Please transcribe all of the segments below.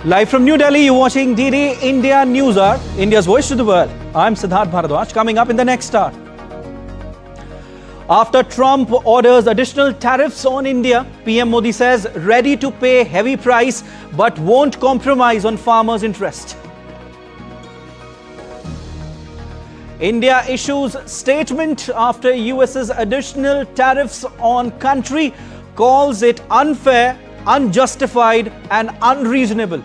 Live from New Delhi, you're watching DD India News Hour, India's voice to the world. I'm Siddharth Bharadwaj. Coming up in the next hour. After Trump orders additional tariffs on India, PM Modi says ready to pay heavy price but won't compromise on farmers' interest. India issues statement after US's additional tariffs on country, calls it unfair, unjustified and unreasonable.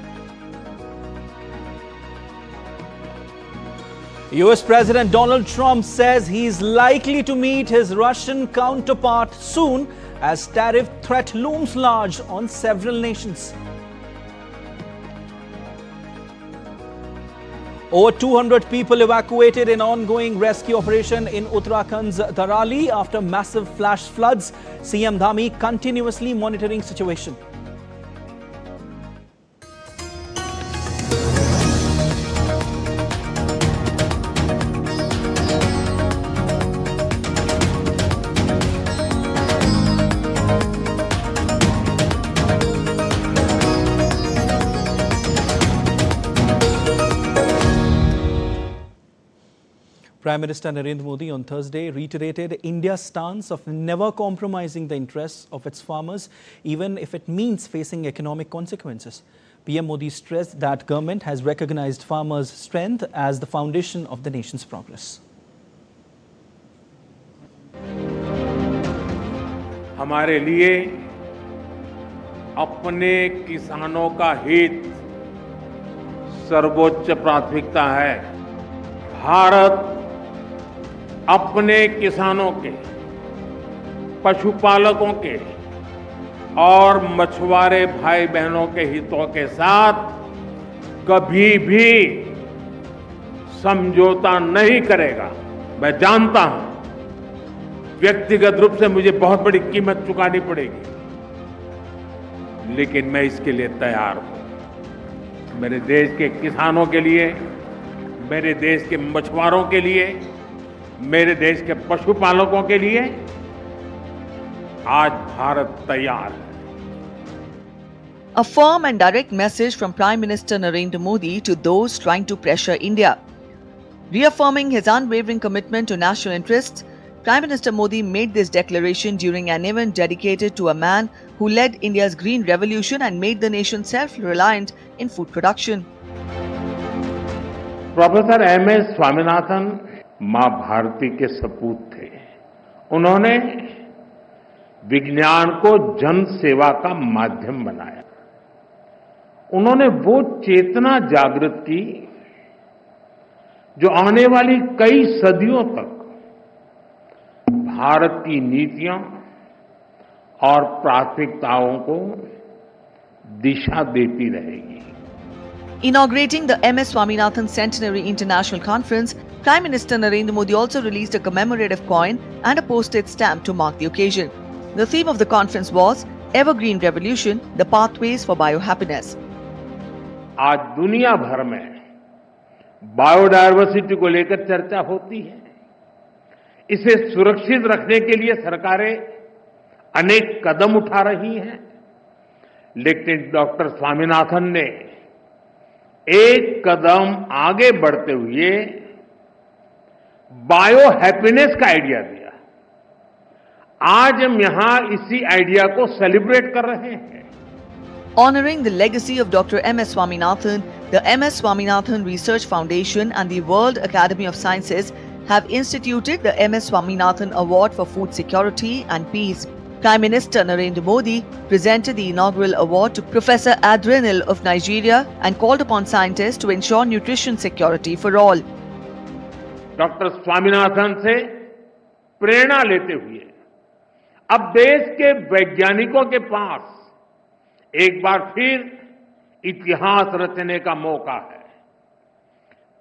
US President Donald Trump says he's likely to meet his Russian counterpart soon as tariff threat looms large on several nations. Over 200 people evacuated in ongoing rescue operation in Uttarakhand's Darali after massive flash floods. CM Dhami continuously monitoring situation. Prime Minister Narendra Modi on Thursday reiterated India's stance of never compromising the interests of its farmers, even if it means facing economic consequences. PM Modi stressed that government has recognized farmers' strength as the foundation of the nation's progress. हमारे लिए अपने किसानों का हित सर्वोच्च प्राथमिकता है। भारत अपने किसानों के, पशुपालकों के और मछुआरे भाई बहनों के हितों के साथ कभी भी समझौता नहीं करेगा। मैं जानता हूं व्यक्तिगत रूप से मुझे बहुत बड़ी कीमत चुकानी पड़ेगी, लेकिन मैं इसके लिए तैयार हूं। मेरे देश के किसानों के लिए, मेरे देश के मछुआरों के लिए, मेरे देश के पशुपालकों के लिए आज भारत तैयार है। A firm and direct message from Prime Minister Narendra Modi to those trying to pressure India. Reaffirming his unwavering commitment to national interests, Prime Minister Modi made this declaration during an event dedicated to a man who led India's Green Revolution and made the nation self-reliant in food production. Professor M.S. Swaminathan मां भारती के सपूत थे। उन्होंने विज्ञान को जन सेवा का माध्यम बनाया। उन्होंने वो चेतना जागृत की जो आने वाली कई सदियों तक भारत की नीतियों और प्राथमिकताओं को दिशा देती रहेगी। Inaugurating the M.S. Swaminathan Centenary International Conference, Prime Minister Narendra Modi also released a commemorative coin and a postage stamp to mark the occasion. The theme of the conference was Evergreen Revolution, the Pathways for Biohappiness. आज दुनिया भर में biodiversity को लेकर चर्चा होती है। इसे सुरक्षित रखने के लिए सरकारें अनेक कदम उठा रही हैं, लेकिन डॉक्टर स्वामीनाथन ने एक कदम आगे बढ़ते हुए बायो हैप्पीनेस का आइडिया दिया। आज हम यहां इसी आइडिया को सेलिब्रेट कर रहे हैं। Honoring the legacy of Dr. M.S. Swaminathan, the M.S. Swaminathan Research Foundation and the World Academy of Sciences have instituted the M.S. Swaminathan Award for Food Security and Peace. Prime Minister Narendra Modi presented the inaugural award to Professor Azarenka of Nigeria and called upon scientists to ensure nutrition security for all. Doctor Swaminathan से प्रेरणा लेते हुए अब देश के वैज्ञानिकों के पास एक बार फिर इतिहास रचने का मौका है।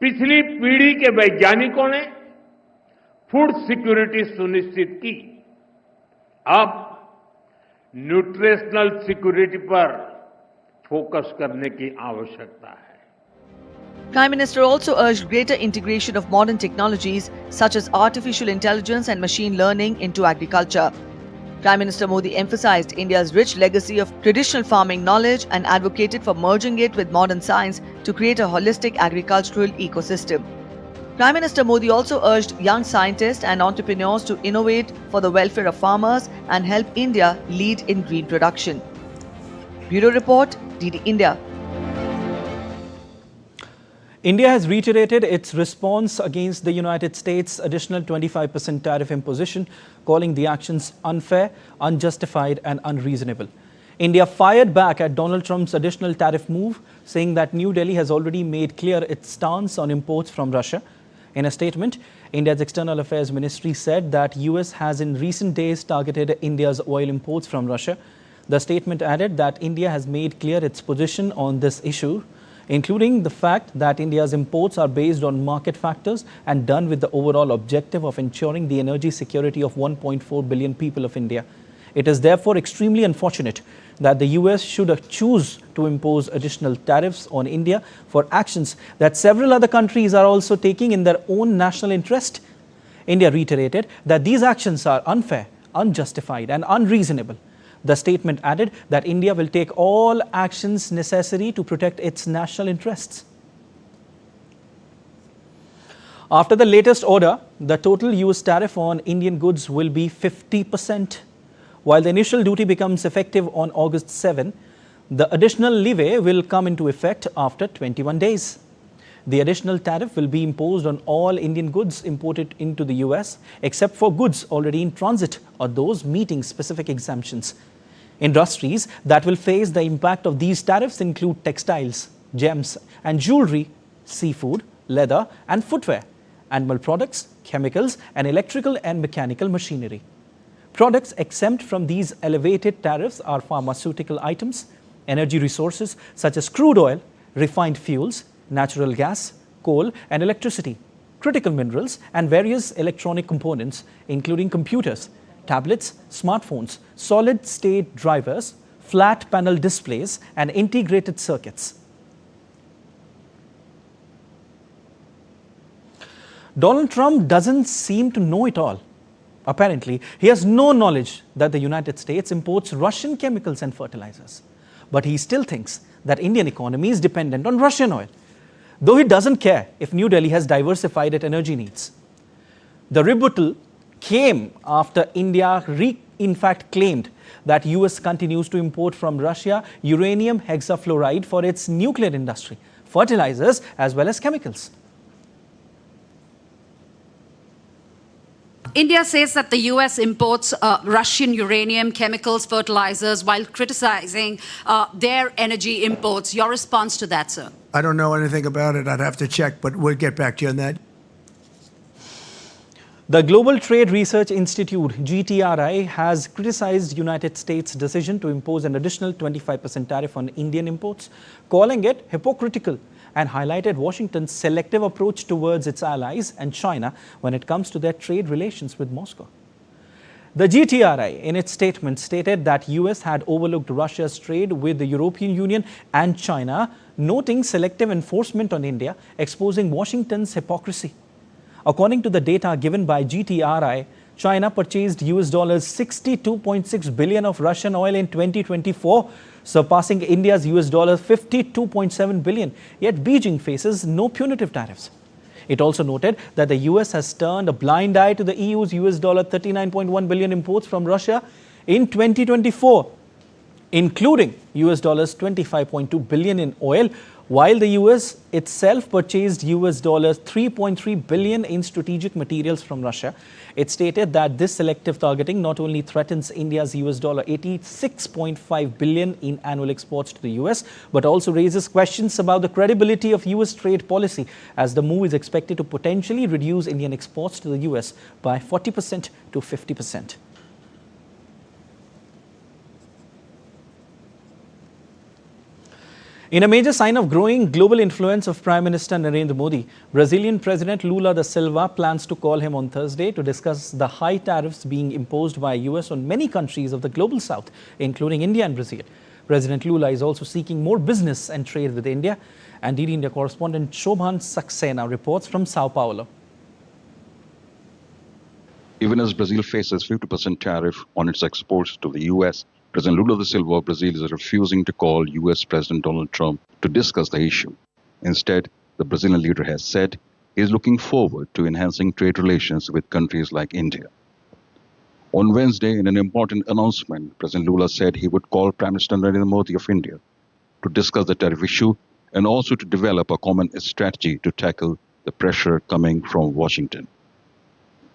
पिछली पीढ़ी के वैज्ञानिकों ने फूड सिक्योरिटी सुनिश्चित की। अब न्यूट्रिशनल सिक्योरिटी पर फोकस करने की आवश्यकता है। Prime Minister also urged greater integration of modern technologies such as artificial intelligence and machine learning into agriculture. Prime Minister Modi emphasized India's rich legacy of traditional farming knowledge and advocated for merging it with modern science to create a holistic agricultural ecosystem. Prime Minister Modi also urged young scientists and entrepreneurs to innovate for the welfare of farmers and help India lead in green production. Bureau Report, DD India. India has reiterated its response against the United States' additional 25% tariff imposition, calling the actions unfair, unjustified and unreasonable. India fired back at Donald Trump's additional tariff move, saying that New Delhi has already made clear its stance on imports from Russia. In a statement, India's External Affairs Ministry said that US has in recent days targeted India's oil imports from Russia. The statement added that India has made clear its position on this issue, including the fact that India's imports are based on market factors and done with the overall objective of ensuring the energy security of 1.4 billion people of India. It is therefore extremely unfortunate that the US should choose to impose additional tariffs on India for actions that several other countries are also taking in their own national interest. India reiterated that these actions are unfair, unjustified and unreasonable. The statement added that India will take all actions necessary to protect its national interests. After the latest order, the total US tariff on Indian goods will be 50%. While the initial duty becomes effective on August 7, the additional leeway will come into effect after 21 days. The additional tariff will be imposed on all Indian goods imported into the US, except for goods already in transit or those meeting specific exemptions. Industries that will face the impact of these tariffs include textiles, gems and jewelry, seafood, leather and footwear, animal products, chemicals and electrical and mechanical machinery. Products exempt from these elevated tariffs are pharmaceutical items, energy resources such as crude oil, refined fuels, natural gas, coal and electricity, critical minerals and various electronic components including computers, tablets, smartphones, solid-state drivers, flat panel displays and integrated circuits. Donald Trump doesn't seem to know it all. Apparently, he has no knowledge that the United States imports Russian chemicals and fertilizers. But he still thinks that Indian economy is dependent on Russian oil, though he doesn't care if New Delhi has diversified its energy needs. The rebuttal came after India in fact claimed that US continues to import from Russia uranium hexafluoride for its nuclear industry, fertilizers as well as chemicals. India says that the US imports Russian uranium, chemicals, fertilizers, while criticizing their energy imports. Your response to that, sir? I don't know anything about it. I'd have to check, but we'll get back to you on that. The Global Trade Research Institute, GTRI, has criticized United States' decision to impose an additional 25% tariff on Indian imports, calling it hypocritical, and highlighted Washington's selective approach towards its allies and China when it comes to their trade relations with Moscow. The GTRI, in its statement, stated that US had overlooked Russia's trade with the European Union and China, noting selective enforcement on India, exposing Washington's hypocrisy. According to the data given by GTRI, China purchased US $62.6 billion of Russian oil in 2024, surpassing India's US $52.7 billion. Yet Beijing faces no punitive tariffs. It also noted that the US has turned a blind eye to the EU's US $39.1 billion imports from Russia in 2024, including US $25.2 billion in oil, while the US itself purchased US $3.3 billion in strategic materials from Russia. It stated that this selective targeting not only threatens India's US $86.5 billion in annual exports to the US, but also raises questions about the credibility of US trade policy, as the move is expected to potentially reduce Indian exports to the US by 40% to 50%. In a major sign of growing global influence of Prime Minister Narendra Modi, Brazilian President Lula da Silva plans to call him on Thursday to discuss the high tariffs being imposed by US on many countries of the global south, including India and Brazil. President Lula is also seeking more business and trade with India. And DD India correspondent Shobhan Saxena reports from Sao Paulo. Even as Brazil faces 50% tariff on its exports to the US, President Lula da Silva of Brazil is refusing to call US President Donald Trump to discuss the issue. Instead, the Brazilian leader has said he is looking forward to enhancing trade relations with countries like India. On Wednesday, in an important announcement, President Lula said he would call Prime Minister Narendra Modi of India to discuss the tariff issue and also to develop a common strategy to tackle the pressure coming from Washington.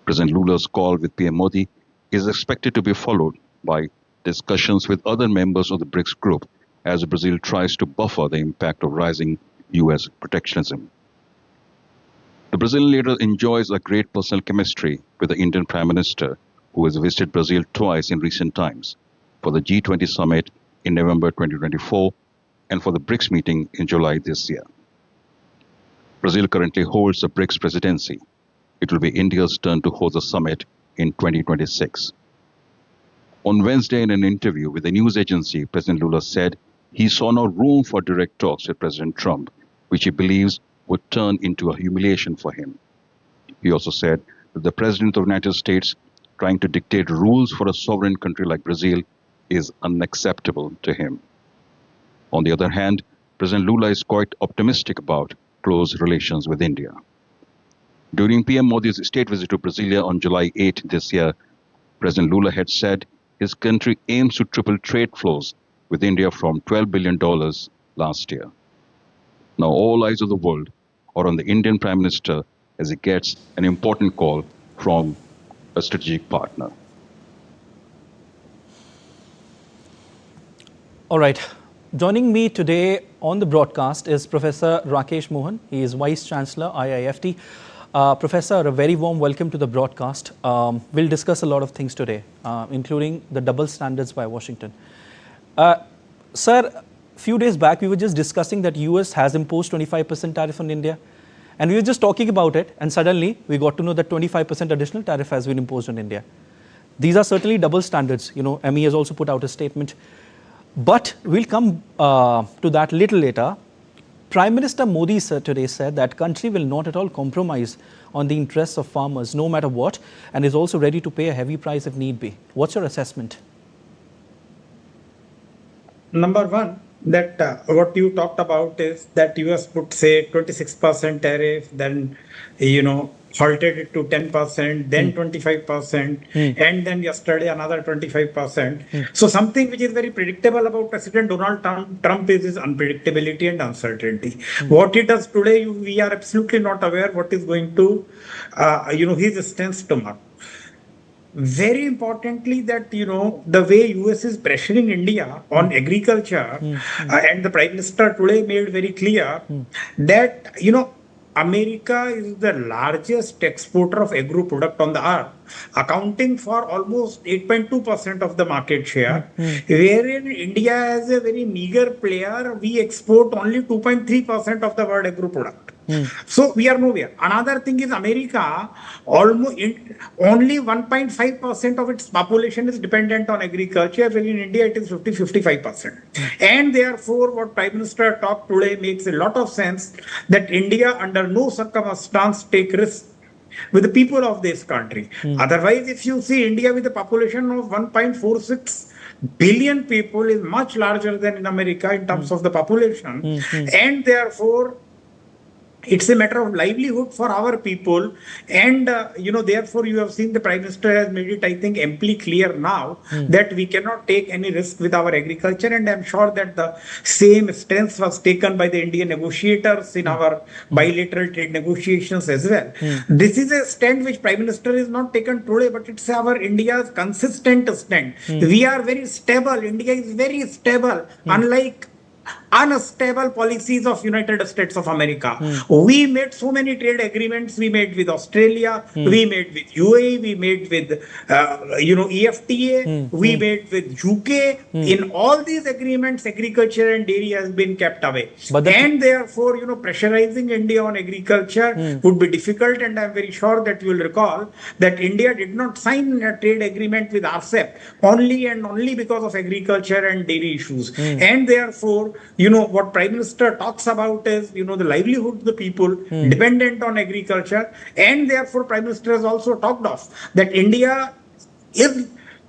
President Lula's call with PM Modi is expected to be followed by discussions with other members of the BRICS group as Brazil tries to buffer the impact of rising US protectionism. The Brazilian leader enjoys a great personal chemistry with the Indian Prime Minister, who has visited Brazil twice in recent times, for the G20 summit in November 2024 and for the BRICS meeting in July this year. Brazil currently holds the BRICS presidency. It will be India's turn to host the summit in 2026. On Wednesday, in an interview with a news agency, President Lula said he saw no room for direct talks with President Trump, which he believes would turn into a humiliation for him. He also said that the President of the United States trying to dictate rules for a sovereign country like Brazil is unacceptable to him. On the other hand, President Lula is quite optimistic about close relations with India. During PM Modi's state visit to Brasilia on July 8 this year, President Lula had said his country aims to triple trade flows with India from $12 billion last year. Now all eyes of the world are on the Indian Prime Minister as he gets an important call from a strategic partner. All right. Joining me today on the broadcast is Professor Rakesh Mohan. He is Vice Chancellor, IIFT. Professor, a very warm welcome to the broadcast. We'll discuss a lot of things today, including the double standards by Washington. Sir, a few days back, we were just discussing that US has imposed 25% tariff on India. And we were just talking about it, and suddenly we got to know that 25% additional tariff has been imposed on India. These are certainly double standards. You know, ME has also put out a statement. But we'll come to that little later. Prime Minister Modi today said that country will not at all compromise on the interests of farmers, no matter what, and is also ready to pay a heavy price if need be. What's your assessment? Number one, that what you talked about is that US put, say, 26% tariff, then, halted it to 10%, then 25%, and then yesterday another 25%. So something which is very predictable about President Donald Trump is his unpredictability and uncertainty. What he does today, we are absolutely not aware what is going to, his stance tomorrow. Very importantly, that the way US is pressuring India on agriculture, and the Prime Minister today made very clear that America is the largest exporter of agro product on the earth, accounting for almost 8.2% of the market share, wherein India as a very meager player, we export only 2.3% of the world agro product. So we are nowhere. Another thing is America, only 1.5% of its population is dependent on agriculture, while in India it is 55%. And therefore, what Prime Minister talked today makes a lot of sense, that India under no circumstance take risks with the people of this country. Otherwise, if you see India with a population of 1.46 billion people is much larger than in America in terms of the population, and therefore it's a matter of livelihood for our people, and therefore you have seen the Prime Minister has made it, I think, amply clear now that we cannot take any risk with our agriculture, and I'm sure that the same stance was taken by the Indian negotiators in our bilateral trade negotiations as well. This is a stand which Prime Minister is not taken today, but it's our India's consistent stand. We are very stable. India is very stable, unlike unstable policies of United States of America. We made so many trade agreements. We made with Australia, we made with UAE, we made with EFTA, we made with UK. In all these agreements, agriculture and dairy has been kept away. And therefore, pressurizing India on agriculture would be difficult. And I'm very sure that you will recall that India did not sign a trade agreement with RCEP only and only because of agriculture and dairy issues. And therefore, what Prime Minister talks about is, the livelihood of the people dependent on agriculture. And therefore, Prime Minister has also talked of that India is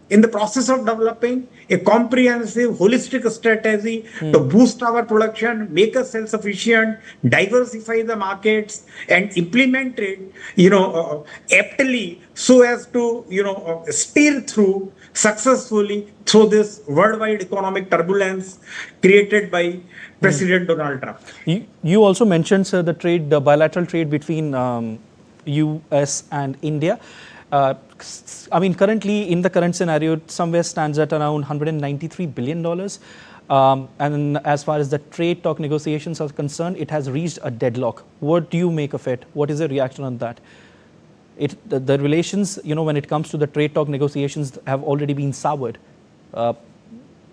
in the process of developing a comprehensive, holistic strategy to boost our production, make us self-sufficient, diversify the markets, and implement it, aptly so as to, steer through successfully through this worldwide economic turbulence created by President Donald Trump. You also mentioned, sir, the bilateral trade between US and India. Currently, in the current scenario, it somewhere stands at around $193 billion. And as far as the trade talk negotiations are concerned, it has reached a deadlock. What do you make of it? What is your reaction on that? The relations, when it comes to the trade talk negotiations, have already been soured. Do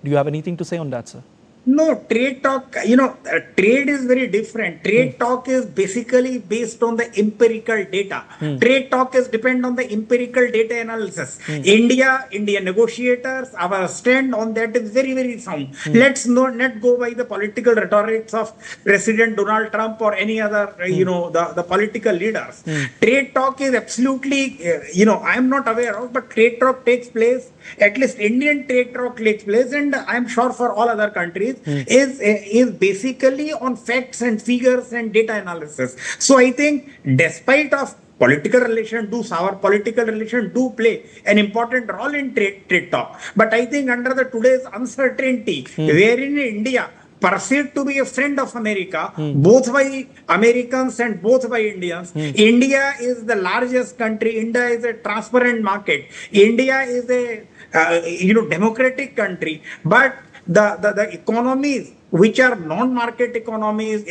you have anything to say on that, sir? No, trade talk, trade is very different. Trade talk is basically based on the empirical data. Trade talk is depend on the empirical data analysis. Indian negotiators, our stand on that is very, very sound. Let's not go by the political rhetorics of President Donald Trump or any other, the political leaders. Trade talk is absolutely, I'm not aware of, but trade talk takes place. At least Indian trade talk takes place, and I'm sure for all other countries, is basically on facts and figures and data analysis. So I think despite of political relation our political relation do play an important role in trade talk. But I think under the today's uncertainty, wherein India perceived to be a friend of America, both by Americans and both by Indians. India is the largest country. India is a transparent market. India is a democratic country. But the economies which are non-market economies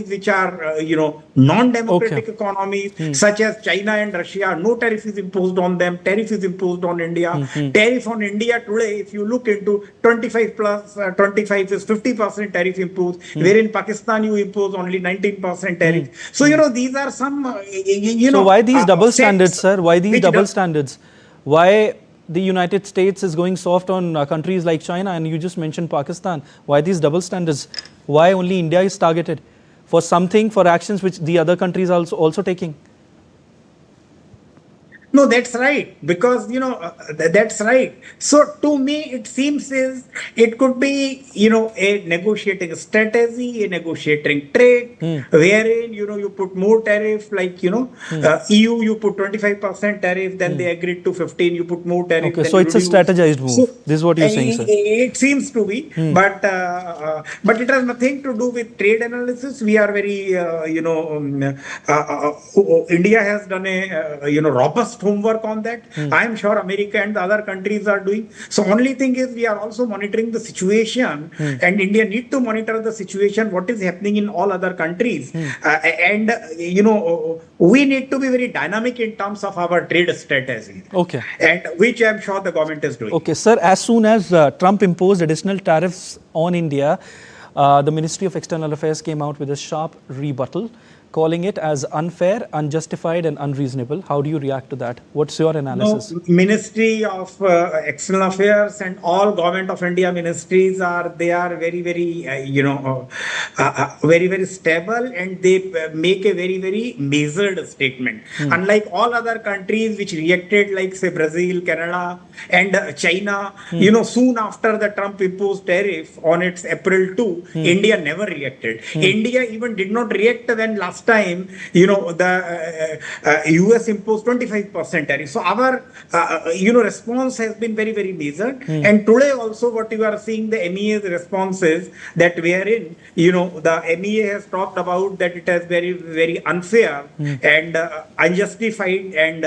which are, non-democratic economies, such as China and Russia, no tariff is imposed on them. Tariff is imposed on India. Tariff on India today, if you look into 25 plus 25 is 50% tariff imposed, wherein Pakistan you impose only 19% tariff. So, these are some, So why these double standards, sir? Why these double standards? Why the United States is going soft on countries like China, and you just mentioned Pakistan? Why these double standards? Why only India is targeted for actions which the other countries are also taking? No, that's right. Because, that's right. So to me, it seems it could be, a negotiating strategy, a negotiating trade, wherein, you put more tariff, like, EU, you put 25% tariff, then they agreed to 15, you put more tariff. Okay, so it's a strategized move. So, this is what you're saying, sir. It seems to be, but it has nothing to do with trade analysis. We are very, India has done a, robust homework on that. I am sure America and the other countries are doing. So only thing is we are also monitoring the situation, and India need to monitor the situation, what is happening in all other countries. And, we need to be very dynamic in terms of our trade strategy. Okay. And which I am sure the government is doing. Okay, sir, as soon as Trump imposed additional tariffs on India, the Ministry of External Affairs came out with a sharp rebuttal, calling it as unfair, unjustified and unreasonable. How do you react to that? What's your analysis? No, Ministry of External Affairs and all Government of India ministries they are very, very, very, very stable, and they make a very, very measured statement. Unlike all other countries which reacted, like say Brazil, Canada and China, soon after the Trump imposed tariff on its April 2, India never reacted. India even did not react when last time, the US imposed 25% tariff. So our, response has been very, very measured. And today also what you are seeing, the MEA's response is that wherein, the MEA has talked about that it is very, very unfair and unjustified and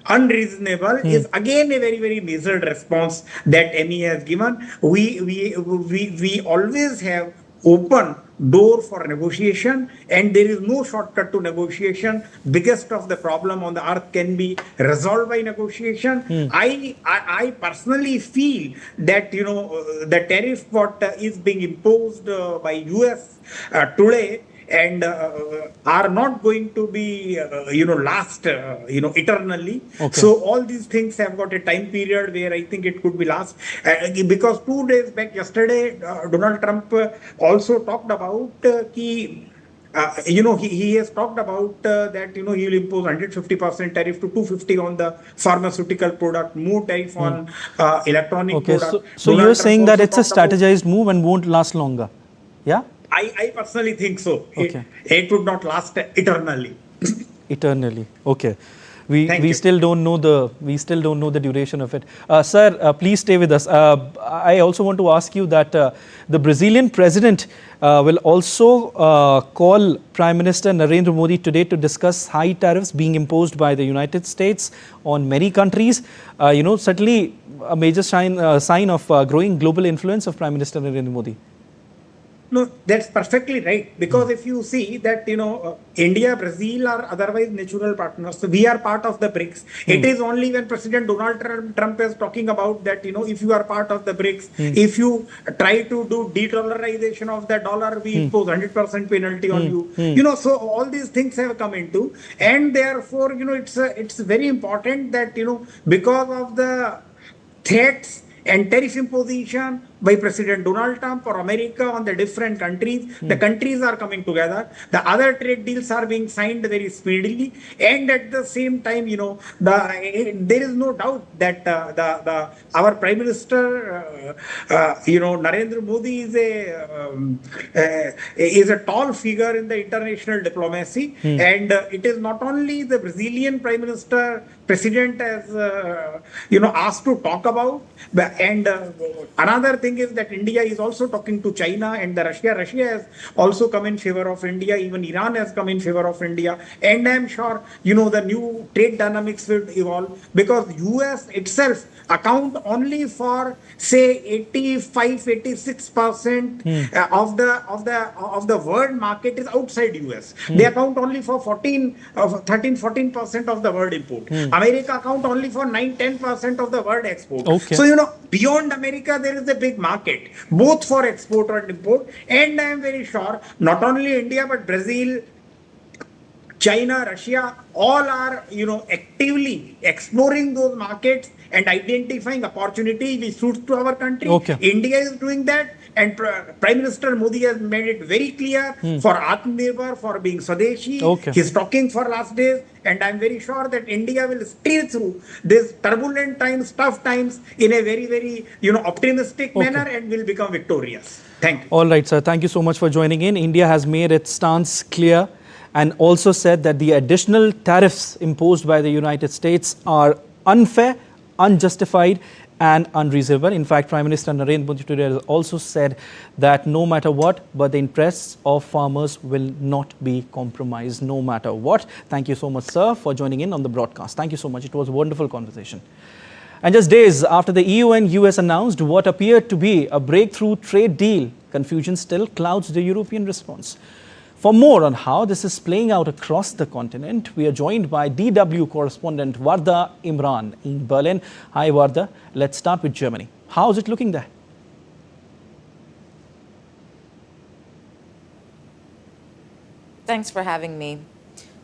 unreasonable is again a very, very measured response that MEA has given. We always have open door for negotiation, and there is no shortcut to negotiation. Biggest of the problem on the earth can be resolved by negotiation. I personally feel that the tariff what is being imposed by US today and are not going to be, last, eternally. Okay. So all these things have got a time period where I think it could be last. Because 2 days back, yesterday, Donald Trump also talked about he has talked about that, he will impose 150% tariff to 250 on the pharmaceutical product, more tariff on electronic Okay, product. so Donald you're Trump saying that also it's a talked about- strategized move and won't last longer? Yeah? I personally think so. Okay. It would not last eternally. Eternally. Okay. Thank We you. still don't know the duration of it. Sir, please stay with us. I also want to ask you that the Brazilian president will also call Prime Minister Narendra Modi today to discuss high tariffs being imposed by the United States on many countries. Certainly a major sign of growing global influence of Prime Minister Narendra Modi. No, that's perfectly right. Because if you see that, India, Brazil are otherwise natural partners. So we are part of the BRICS. It is only when President Donald Trump is talking about that, if you are part of the BRICS, if you try to do de-dollarization of the dollar, we impose 100% penalty on you. So all these things have come into. And therefore, it's very important that, because of the threats and tariff imposition by President Donald Trump or America on the different countries, the countries are coming together. The other trade deals are being signed very speedily, and at the same time, there is no doubt that our Prime Minister, Narendra Modi is a tall figure in the international diplomacy, and it is not only the Brazilian Prime Minister, President has asked to talk about, and another thing is that India is also talking to China and the Russia. Russia has also come in favor of India. Even Iran has come in favor of India. And I'm sure, the new trade dynamics will evolve, because US itself account only for, say, 85-86% of the world market is outside US. They account only for 13-14% of the world import. America account only for 9-10% of the world export. Okay. So, beyond America, there is a big market, both for export and import. And I am very sure, not only India, but Brazil, China, Russia, all are, actively exploring those markets and identifying opportunity which suits to our country. Okay. India is doing that. And Prime Minister Modi has made it very clear for Atmanirbhar, for being Swadeshi. Okay. He's talking for last days. And I'm very sure that India will steer through this turbulent times, tough times in a very, very, optimistic manner, and will become victorious. Thank you. All right, sir. Thank you so much for joining in. India has made its stance clear and also said that the additional tariffs imposed by the United States are unfair, unjustified and unreasonable. In fact, Prime Minister Narendra Modi today has also said that no matter what, but the interests of farmers will not be compromised no matter what. Thank you so much, sir, for joining in on the broadcast. Thank you so much. It was a wonderful conversation. And just days after the EU and US announced what appeared to be a breakthrough trade deal, confusion still clouds the European response. For more on how this is playing out across the continent, we are joined by DW correspondent Varda Imran in Berlin. Hi Varda, let's start with Germany. How is it looking there? Thanks for having me.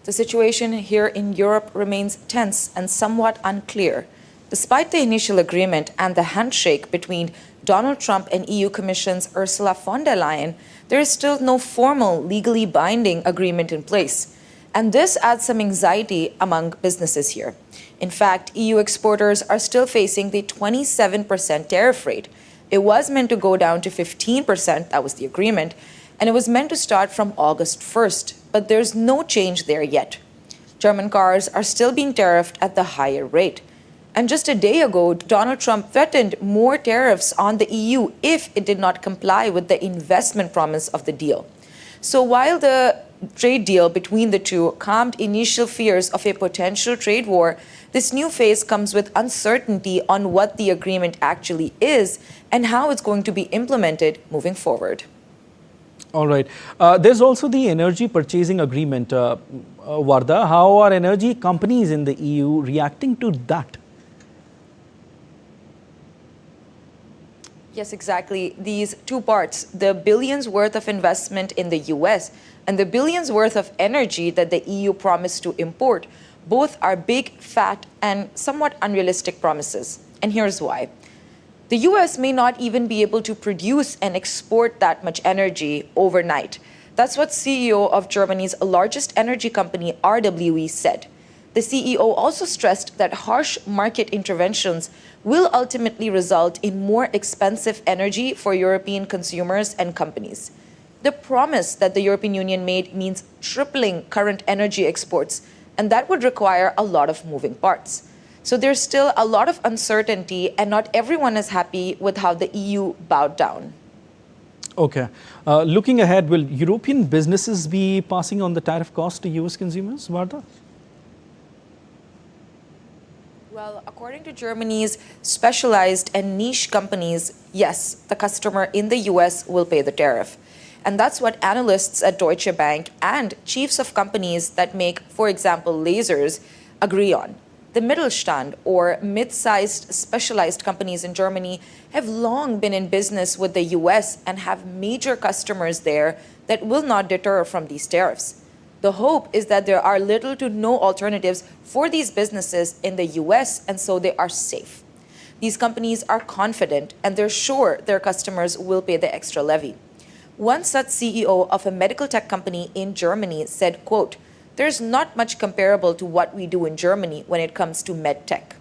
The situation here in Europe remains tense and somewhat unclear. Despite the initial agreement and the handshake between Donald Trump and EU Commission's Ursula von der Leyen, there is still no formal, legally binding agreement in place. And this adds some anxiety among businesses here. In fact, EU exporters are still facing the 27% tariff rate. It was meant to go down to 15%, that was the agreement, and it was meant to start from August 1st, but there's no change there yet. German cars are still being tariffed at the higher rate. And just a day ago, Donald Trump threatened more tariffs on the EU if it did not comply with the investment promise of the deal. So while the trade deal between the two calmed initial fears of a potential trade war, this new phase comes with uncertainty on what the agreement actually is and how it's going to be implemented moving forward. All right. There's also the energy purchasing agreement. Varda, how are energy companies in the EU reacting to that? Yes, exactly. These two parts, the billions worth of investment in the US and the billions worth of energy that the EU promised to import, both are big, fat, and somewhat unrealistic promises. And here's why. The US may not even be able to produce and export that much energy overnight. That's what CEO of Germany's largest energy company, RWE, said. The CEO also stressed that harsh market interventions will ultimately result in more expensive energy for European consumers and companies. The promise that the European Union made means tripling current energy exports, and that would require a lot of moving parts. So there's still a lot of uncertainty, and not everyone is happy with how the EU bowed down. Okay. Looking ahead, will European businesses be passing on the tariff cost to US consumers, Vardha? Well, according to Germany's specialized and niche companies, yes, the customer in the US will pay the tariff. And that's what analysts at Deutsche Bank and chiefs of companies that make, for example, lasers agree on. The Mittelstand, or mid-sized specialized companies in Germany, have long been in business with the US and have major customers there that will not deter from these tariffs. The hope is that there are little to no alternatives for these businesses in the US, and so they are safe. These companies are confident and they're sure their customers will pay the extra levy. One such CEO of a medical tech company in Germany said, quote, "There's not much comparable to what we do in Germany when it comes to med tech."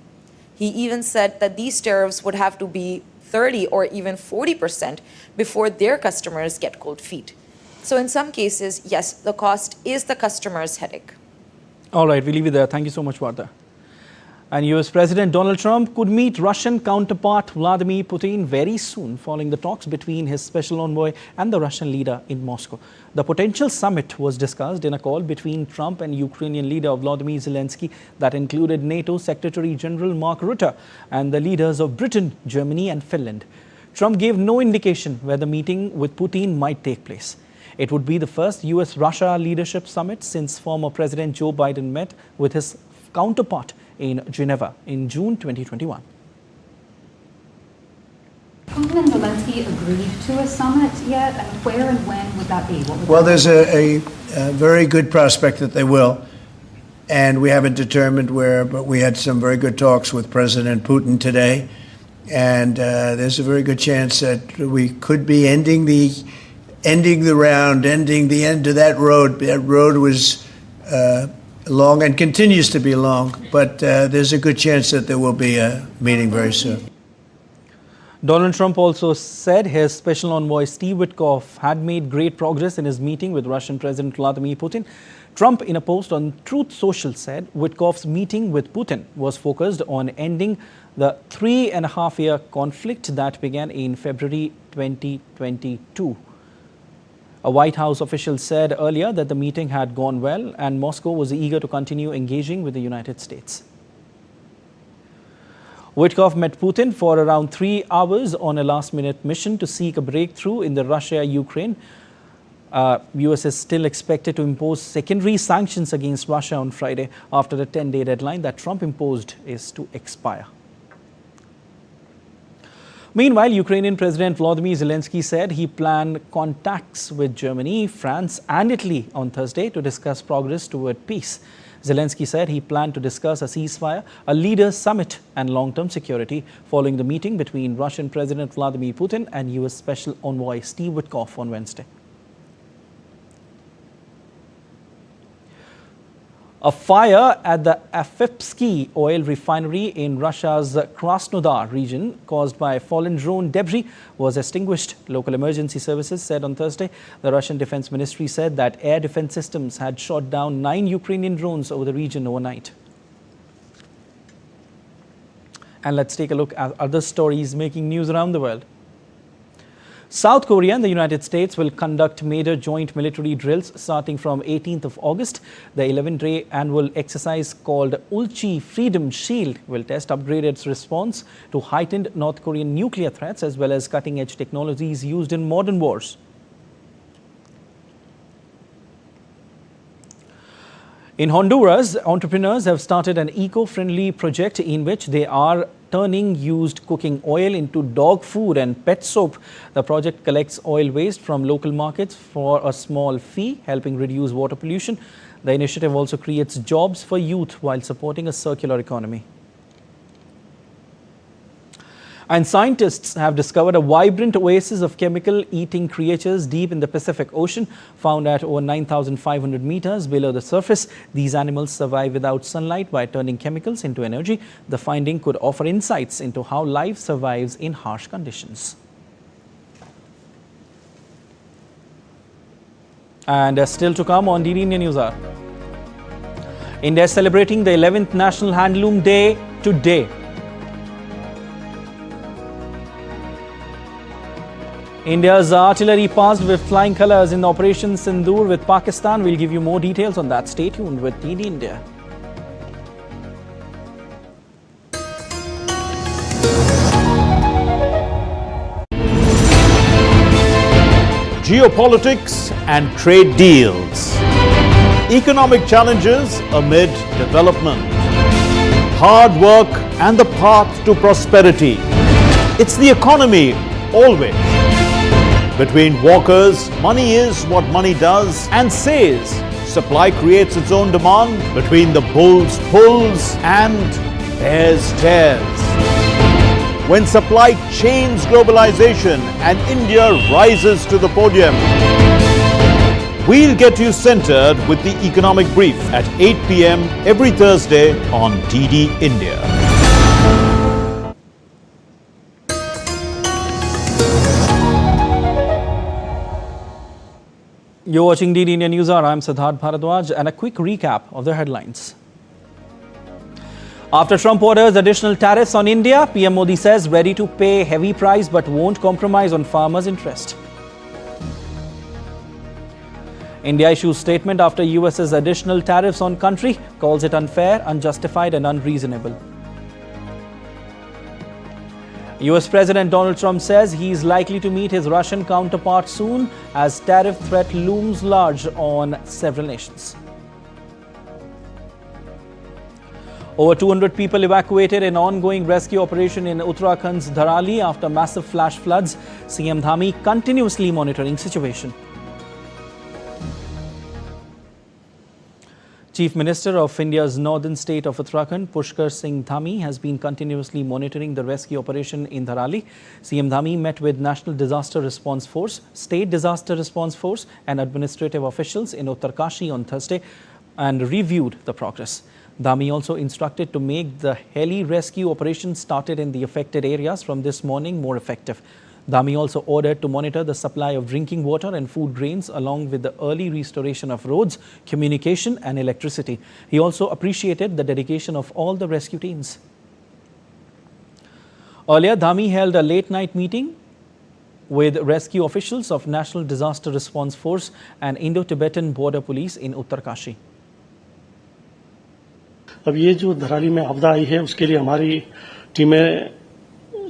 He even said that these tariffs would have to be 30 or even 40% before their customers get cold feet. So in some cases, yes, the cost is the customer's headache. All right, we'll leave it there. Thank you so much, Vardha. And US President Donald Trump could meet Russian counterpart Vladimir Putin very soon following the talks between his special envoy and the Russian leader in Moscow. The potential summit was discussed in a call between Trump and Ukrainian leader Volodymyr Zelensky that included NATO Secretary General Mark Rutte and the leaders of Britain, Germany and Finland. Trump gave no indication where the meeting with Putin might take place. It would be the first US-Russia leadership summit since former President Joe Biden met with his counterpart in Geneva in June 2021. Putin and Zelensky agreed to a summit yet? And where and when would that be? Well, there's a very good prospect that they will. And we haven't determined where, but we had some very good talks with President Putin today. And there's a very good chance that we could be ending the end of that road. That road was long and continues to be long, but there's a good chance that there will be a meeting very soon. Donald Trump also said his special envoy Steve Witkoff had made great progress in his meeting with Russian President Vladimir Putin. Trump, in a post on Truth Social, said Witkoff's meeting with Putin was focused on ending the 3.5-year conflict that began in February 2022. A White House official said earlier that the meeting had gone well and Moscow was eager to continue engaging with the United States. Witkoff met Putin for around 3 hours on a last-minute mission to seek a breakthrough in the Russia-Ukraine. US is still expected to impose secondary sanctions against Russia on Friday after the 10-day deadline that Trump imposed is to expire. Meanwhile, Ukrainian President Volodymyr Zelensky said he planned contacts with Germany, France and Italy on Thursday to discuss progress toward peace. Zelensky said he planned to discuss a ceasefire, a leaders' summit and long-term security following the meeting between Russian President Vladimir Putin and US Special Envoy Steve Witkoff on Wednesday. A fire at the Afipsky oil refinery in Russia's Krasnodar region caused by fallen drone debris was extinguished, local emergency services said on Thursday. The Russian Defense Ministry said that air defense systems had shot down 9 Ukrainian drones over the region overnight. And let's take a look at other stories making news around the world. South Korea and the United States will conduct major joint military drills starting from 18th of August. The 11-day annual exercise called Ulchi Freedom Shield will test upgraded response to heightened North Korean nuclear threats as well as cutting-edge technologies used in modern wars. In Honduras, entrepreneurs have started an eco-friendly project in which they are turning used cooking oil into dog food and pet soap. The project collects oil waste from local markets for a small fee, helping reduce water pollution. The initiative also creates jobs for youth while supporting a circular economy. And scientists have discovered a vibrant oasis of chemical-eating creatures deep in the Pacific Ocean. Found at over 9,500 meters below the surface, these animals survive without sunlight by turning chemicals into energy. The finding could offer insights into how life survives in harsh conditions. And still to come on DD India News Hour. India is celebrating the 11th National Handloom Day today. India's artillery passed with flying colours in Operation Sindoor with Pakistan. We'll give you more details on that. Stay tuned with DD India. Geopolitics and trade deals. Economic challenges amid development. Hard work and the path to prosperity. It's the economy always. Between walkers, money is what money does and says. Supply creates its own demand. Between the bulls pulls and bears tears. When supply chains globalization and India rises to the podium. We'll get you centered with the economic brief at 8 p.m. every Thursday on DD India. You're watching DD India News Hour. I'm Siddharth Bharadwaj, and a quick recap of the headlines. After Trump orders additional tariffs on India, PM Modi says ready to pay heavy price but won't compromise on farmers' interest. India issues statement after US's additional tariffs on country, calls it unfair, unjustified and unreasonable. US President Donald Trump says he is likely to meet his Russian counterpart soon as tariff threat looms large on several nations. Over 200 people evacuated in ongoing rescue operation in Uttarakhand's Darali after massive flash floods. CM Dhami continuously monitoring situation. Chief Minister of India's northern state of Uttarakhand, Pushkar Singh Dhami, has been continuously monitoring the rescue operation in Darali. CM Dhami met with National Disaster Response Force, State Disaster Response Force and administrative officials in Uttarkashi on Thursday and reviewed the progress. Dhami also instructed to make the heli rescue operation started in the affected areas from this morning more effective. Dhami also ordered to monitor the supply of drinking water and food grains along with the early restoration of roads, communication and electricity. He also appreciated the dedication of all the rescue teams. Earlier, Dhami held a late-night meeting with rescue officials of National Disaster Response Force and Indo-Tibetan Border Police in Uttarkashi. अब ये जो धराली में आपदा आई है उसके लिए हमारी टीमें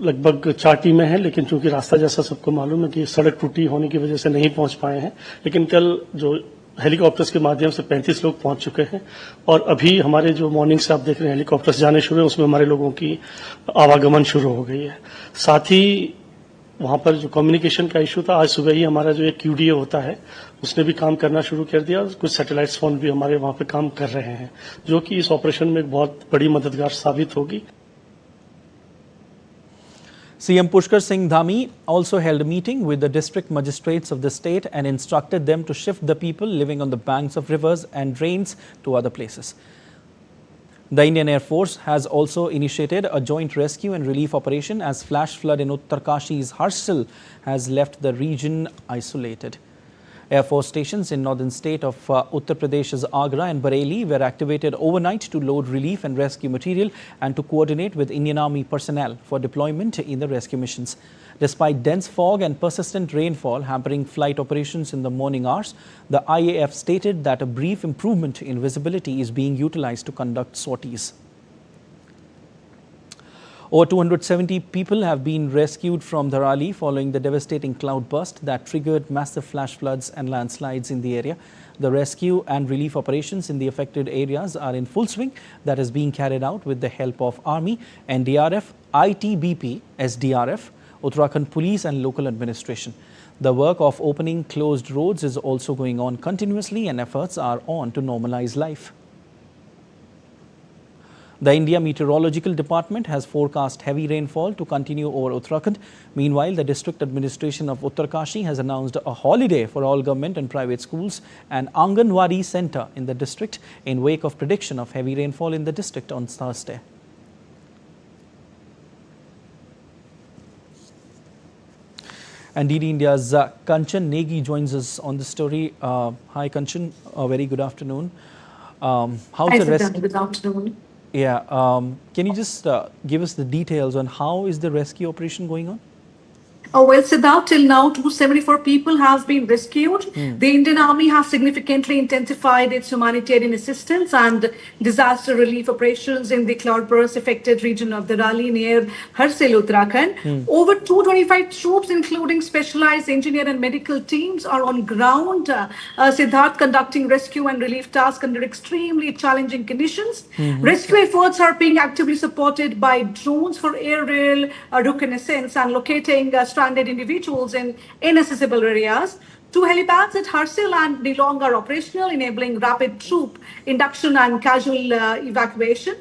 लगभग 4 टीमें हैं, लेकिन चूंकि रास्ता जैसा सबको मालूम है कि सड़क टूटी होने की वजह से नहीं पहुंच पाए हैं, लेकिन कल जो हेलीकॉप्टर्स के माध्यम से 35 लोग पहुंच चुके हैं और अभी हमारे जो मॉर्निंग से आप देख रहे हैं हेलीकॉप्टर्स जाने शुरू हैं, उसमें हमारे लोगों की आवागमन शुरू हो गई है। साथ ही वहां पर जो कम्युनिकेशन का इशू था, आज सुबह ही हमारा जो एक QDA होता है उसने भी काम करना शुरू कर दिया। कुछ सैटेलाइट फोन भी हमारे वहां पे काम कर रहे हैं, जो कि इस ऑपरेशन में एक बहुत बड़ी मददगार साबित होगी। CM Pushkar Singh Dhami also held a meeting with the district magistrates of the state and instructed them to shift the people living on the banks of rivers and drains to other places. The Indian Air Force has also initiated a joint rescue and relief operation as flash flood in Uttarkashi's Harshil has left the region isolated. Air Force stations in northern state of Uttar Pradesh's Agra and Bareilly were activated overnight to load relief and rescue material and to coordinate with Indian Army personnel for deployment in the rescue missions. Despite dense fog and persistent rainfall hampering flight operations in the morning hours, the IAF stated that a brief improvement in visibility is being utilized to conduct sorties. Over 270 people have been rescued from Darali following the devastating cloudburst that triggered massive flash floods and landslides in the area. The rescue and relief operations in the affected areas are in full swing. That is being carried out with the help of Army, NDRF, ITBP, SDRF, Uttarakhand Police and local administration. The work of opening closed roads is also going on continuously and efforts are on to normalize life. The India Meteorological Department has forecast heavy rainfall to continue over Uttarakhand. Meanwhile, the district administration of Uttarkashi has announced a holiday for all government and private schools and Anganwadi center in the district in wake of prediction of heavy rainfall in the district on Thursday. And DD India's Kanchan Negi joins us on the story. Hi Kanchan, a very good afternoon. How's the rest? Good afternoon. Yeah, can you just give us the details on how is the rescue operation going on? Well, Siddharth, till now, 274 people have been rescued. The Indian Army has significantly intensified its humanitarian assistance and disaster relief operations in the cloudburst affected region of Darali near Harsil, Uttarakhand. Over 225 troops, including specialized engineer and medical teams, are on ground, Siddharth, conducting rescue and relief tasks under extremely challenging conditions. Rescue efforts are being actively supported by drones for aerial reconnaissance and locating stranded individuals in inaccessible areas. 2 helipads at Harsil and Nilong are operational, enabling rapid troop induction and casual evacuation.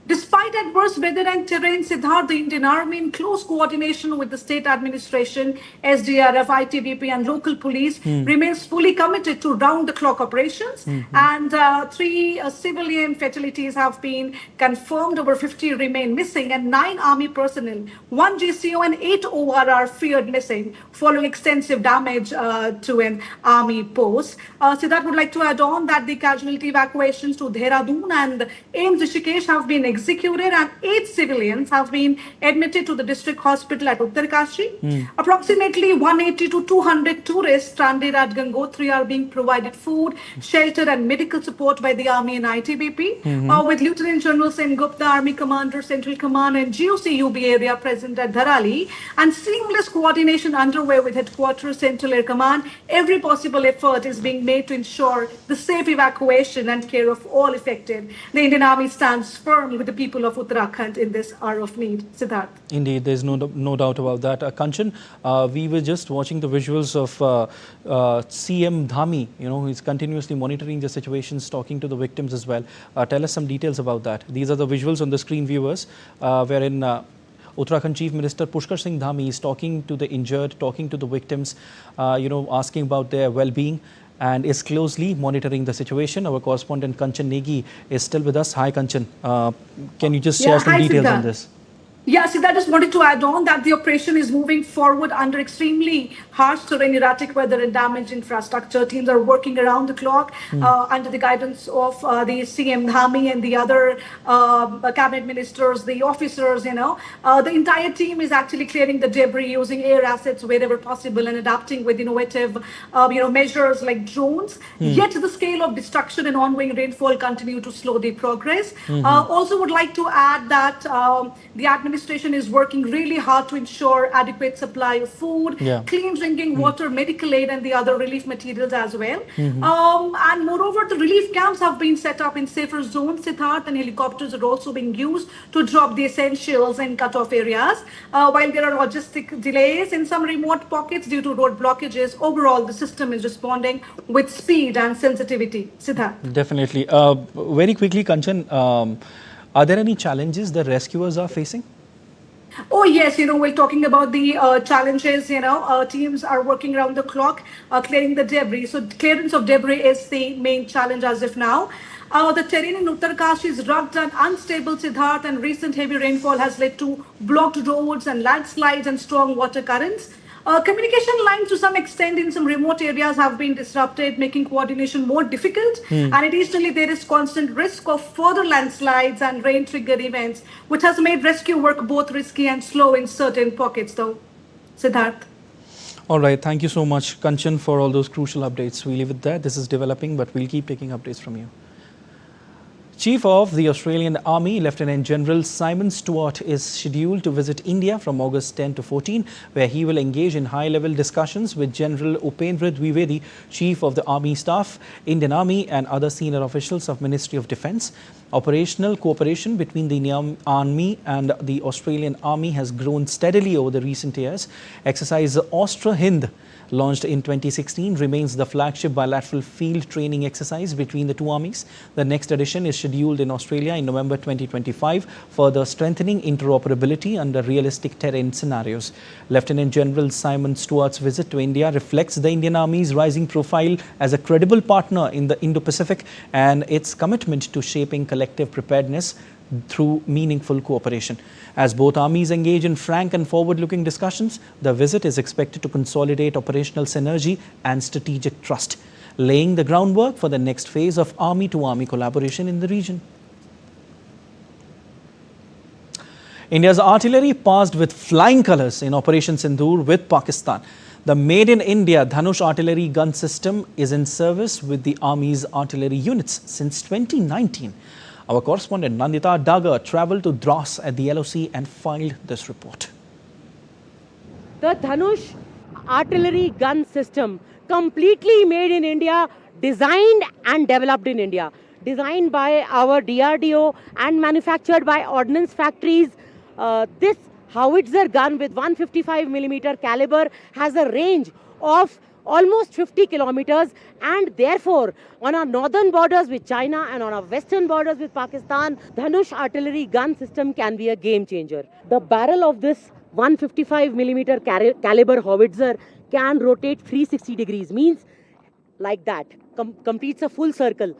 Despite adverse weather and terrain, Siddharth, the Indian Army, in close coordination with the state administration, SDRF, ITBP and local police, remains fully committed to round-the-clock operations. And 3 civilian fatalities have been confirmed, over 50 remain missing, and 9 Army personnel, 1 GCO and 8 OR are feared missing, following extensive damage to an Army post. Siddharth would like to add on that the casualty evacuations to Dehradun and AIIMS Rishikesh have been executed and 8 civilians have been admitted to the district hospital at Uttarkashi. Approximately 180 to 200 tourists stranded at Gangotri are being provided food, shelter and medical support by the Army and ITBP. With Lieutenant General Sen Gupta, Army Commander, Central Command and GOC-UB area present at Darali, and seamless coordination underway with Headquarters, Central Air Command, every possible effort is being made to ensure the safe evacuation and care of all affected. The Indian Army stands firm with the people of Uttarakhand in this hour of need. Siddharth. Indeed, there's no doubt about that. Kanchan, we were just watching the visuals of CM Dhami, he's continuously monitoring the situations, talking to the victims as well. Tell us some details about that. These are the visuals on the screen, viewers, wherein Uttarakhand Chief Minister Pushkar Singh Dhami is talking to the injured, talking to the victims, asking about their well-being, and is closely monitoring the situation. Our correspondent Kanchan Negi is still with us. Hi Kanchan, can you just share some details on this? Yeah, Siddharth, just wanted to add on that the operation is moving forward under extremely harsh terrain, erratic weather and damaged infrastructure. Teams are working around the clock under the guidance of the CM Dhami and the other cabinet ministers, the officers, The entire team is actually clearing the debris using air assets wherever possible and adapting with innovative, measures like drones. Yet the scale of destruction and ongoing rainfall continue to slow the progress. Also would like to add that the administration is working really hard to ensure adequate supply of food, clean drinking water, medical aid, and the other relief materials as well. And moreover, the relief camps have been set up in safer zones, Siddharth, and helicopters are also being used to drop the essentials in cut-off areas. While there are logistic delays in some remote pockets due to road blockages, overall the system is responding with speed and sensitivity. Siddharth. Definitely. Very quickly, Kanchan, are there any challenges the rescuers are facing? Oh, yes. We're talking about the challenges, teams are working around the clock, clearing the debris. So clearance of debris is the main challenge as of now. The terrain in Uttarkashi is rugged and unstable, Siddharth, and recent heavy rainfall has led to blocked roads and landslides and strong water currents. Communication lines to some extent in some remote areas have been disrupted, making coordination more difficult. And additionally, there is constant risk of further landslides and rain-triggered events, which has made rescue work both risky and slow in certain pockets, though. Siddharth. All right. Thank you so much, Kanchan, for all those crucial updates. We leave it there. This is developing, but we'll keep taking updates from you. Chief of the Australian Army, Lieutenant General Simon Stewart, is scheduled to visit India from August 10 to 14, where he will engage in high-level discussions with General Upendra Dwivedi, Chief of the Army Staff, Indian Army and other senior officials of Ministry of Defence. Operational cooperation between the Indian Army and the Australian Army has grown steadily over the recent years. Exercise Austra-Hind, launched in 2016, remains the flagship bilateral field training exercise between the two armies. The next edition is scheduled in Australia in November 2025, further strengthening interoperability under realistic terrain scenarios. Lieutenant General Simon Stewart's visit to India reflects the Indian Army's rising profile as a credible partner in the Indo-Pacific and its commitment to shaping collective preparedness through meaningful cooperation. As both armies engage in frank and forward-looking discussions, the visit is expected to consolidate operational synergy and strategic trust, laying the groundwork for the next phase of army-to-army collaboration in the region. India's artillery passed with flying colours in Operation Sindoor with Pakistan. The Made in India Dhanush artillery gun system is in service with the Army's artillery units since 2019. Our correspondent Nandita Daga travelled to Dras at the LOC and filed this report. The Dhanush artillery gun system, completely made in India, designed and developed in India. Designed by our DRDO and manufactured by ordnance factories. This howitzer gun with 155mm caliber has a range of almost 50 kilometers, and therefore on our northern borders with China and on our western borders with Pakistan, Dhanush artillery gun system can be a game changer. The barrel of this 155mm caliber howitzer can rotate 360 degrees, means like that, completes a full circle.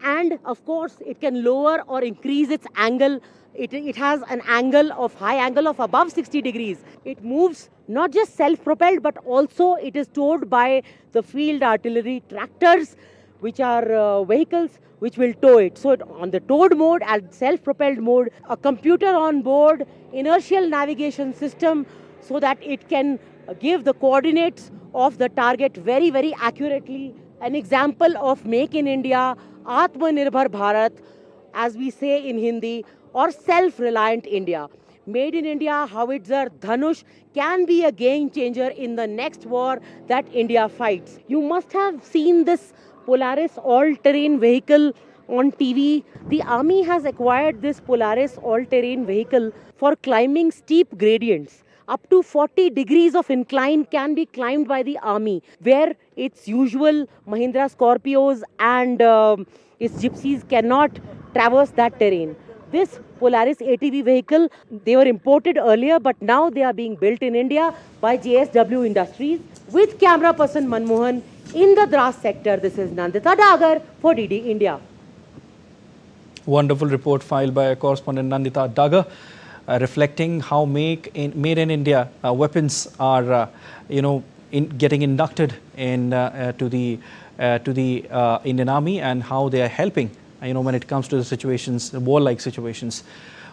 And of course it can lower or increase its angle. It has an angle of high angle of above 60 degrees. It moves not just self-propelled, but also it is towed by the field artillery tractors, which are vehicles which will tow it. So on the towed mode and self-propelled mode, a computer on board, inertial navigation system, so that it can give the coordinates of the target very, very accurately. An example of Make in India, Atmanirbhar Bharat, as we say in Hindi, or self-reliant India. Made in India howitzer Dhanush can be a game changer in the next war that India fights. You must have seen this Polaris all-terrain vehicle on TV. The army has acquired this Polaris all-terrain vehicle for climbing steep gradients. Up to 40 degrees of incline can be climbed by the army, where its usual Mahindra Scorpios and its gypsies cannot traverse that terrain. This Polaris ATV vehicle, they were imported earlier, but now they are being built in India by JSW Industries with camera person Manmohan in the Dras sector. This is Nandita Dagar for DD India. Wonderful report filed by our correspondent Nandita Dagar, reflecting how Made in India weapons are, getting inducted in to the Indian Army, and how they are helping when it comes to the situations, the warlike situations.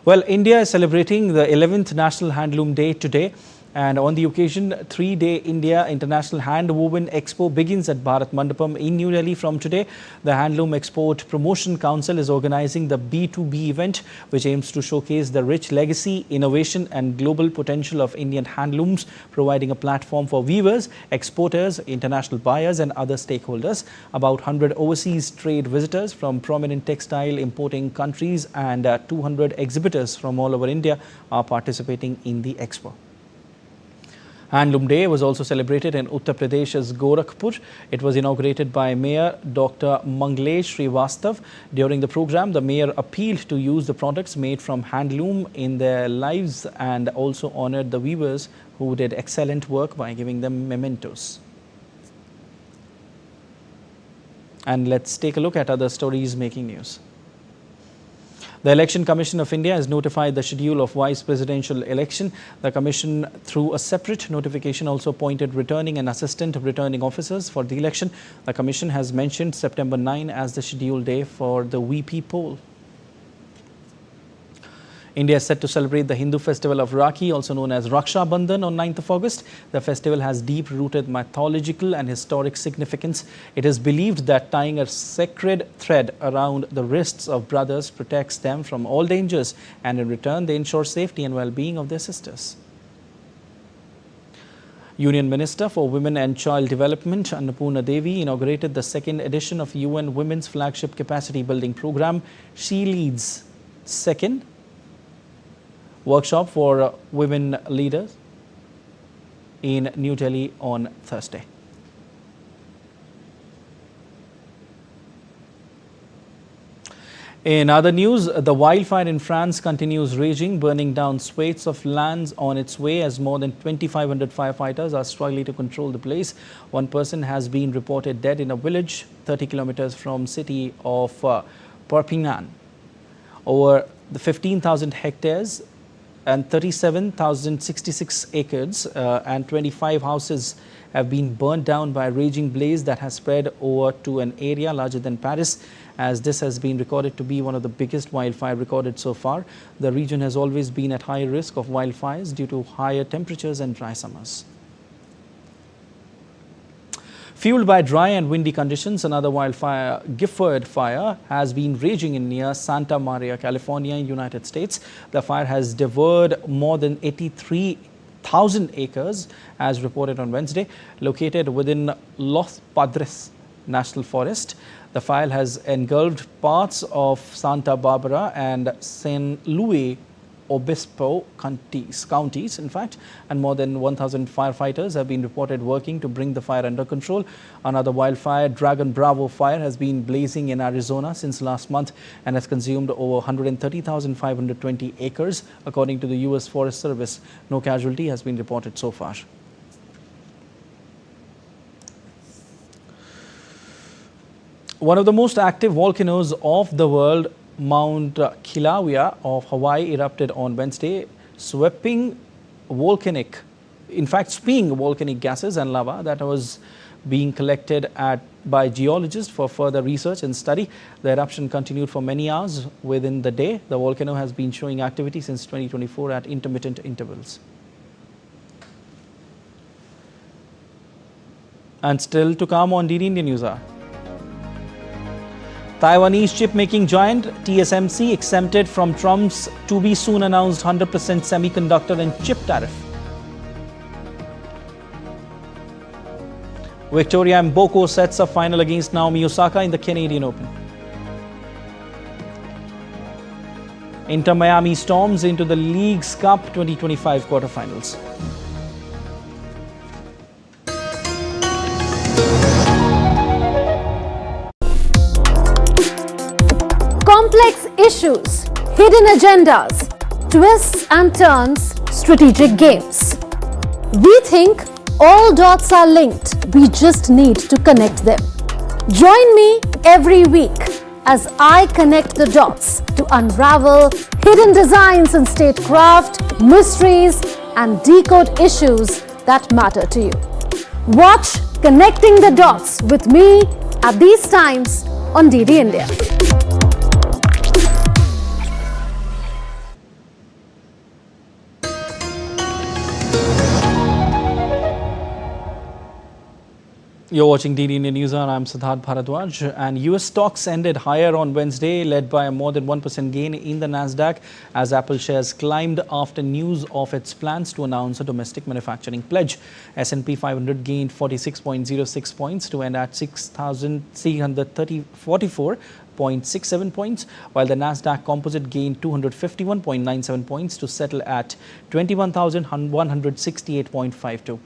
Well, India is celebrating the 11th National Handloom Day today. And on the occasion, 3-day India International Hand-Woven Expo begins at Bharat Mandapam in New Delhi from today. The Handloom Export Promotion Council is organizing the B2B event, which aims to showcase the rich legacy, innovation and global potential of Indian handlooms, providing a platform for weavers, exporters, international buyers and other stakeholders. About 100 overseas trade visitors from prominent textile importing countries and 200 exhibitors from all over India are participating in the expo. Handloom Day was also celebrated in Uttar Pradesh's Gorakhpur. It was inaugurated by Mayor Dr. Manglesh Srivastav. During the program, the mayor appealed to use the products made from handloom in their lives and also honored the weavers who did excellent work by giving them mementos. And let's take a look at other stories making news. The Election Commission of India has notified the schedule of vice presidential election. The commission, through a separate notification, also appointed returning and assistant returning officers for the election. The commission has mentioned September 9 as the scheduled day for the VP poll. India is set to celebrate the Hindu festival of Rakhi, also known as Raksha Bandhan, on 9th of August. The festival has deep-rooted mythological and historic significance. It is believed that tying a sacred thread around the wrists of brothers protects them from all dangers, and in return they ensure safety and well-being of their sisters. Union Minister for Women and Child Development, Annapurna Devi, inaugurated the second edition of UN Women's flagship capacity building program. She leads second workshop for women leaders in New Delhi on Thursday. In other news, the wildfire in France continues raging, burning down swathes of lands on its way as more than 2,500 firefighters are struggling to control the blaze. One person has been reported dead in a village 30 kilometers from city of Perpignan. Over the 15,000 hectares and 37,066 acres and 25 houses have been burned down by a raging blaze that has spread over to an area larger than Paris, as this has been recorded to be one of the biggest wildfire recorded so far. The region has always been at high risk of wildfires due to higher temperatures and dry summers. Fueled by dry and windy conditions, another wildfire, Gifford Fire, has been raging in near Santa Maria, California, United States. The fire has devoured more than 83,000 acres, as reported on Wednesday, located within Los Padres National Forest. The fire has engulfed parts of Santa Barbara and San Luis Obispo counties, in fact, and more than 1,000 firefighters have been reported working to bring the fire under control. Another wildfire, Dragon Bravo Fire, has been blazing in Arizona since last month and has consumed over 130,520 acres, according to the U.S. Forest Service. No casualty has been reported so far. One of the most active volcanoes of the world, Mount Kilauea of Hawaii, erupted on Wednesday, spewing volcanic gases and lava that was being collected by geologists for further research and study. The eruption continued for many hours within the day. The volcano has been showing activity since 2024 at intermittent intervals. And still to come on DD Indian News Hour. Taiwanese chip-making giant TSMC exempted from Trump's to-be-soon-announced 100% semiconductor and chip tariff. Victoria Mboko sets a final against Naomi Osaka in the Canadian Open. Inter Miami storms into the League's Cup 2025 quarterfinals. Complex issues, hidden agendas, twists and turns, strategic games. We think all dots are linked. We just need to connect them. Join me every week as I connect the dots to unravel hidden designs in statecraft, mysteries, and decode issues that matter to you. Watch Connecting the Dots with me at these times on DD India. You're watching DD Indian News and I'm Siddharth Bharadwaj. And US stocks ended higher on Wednesday, led by a more than 1% gain in the NASDAQ as Apple shares climbed after news of its plans to announce a domestic manufacturing pledge. S&P 500 gained 46.06 points to end at 6,344.67 points, while the NASDAQ Composite gained 251.97 points to settle at 21,168.52.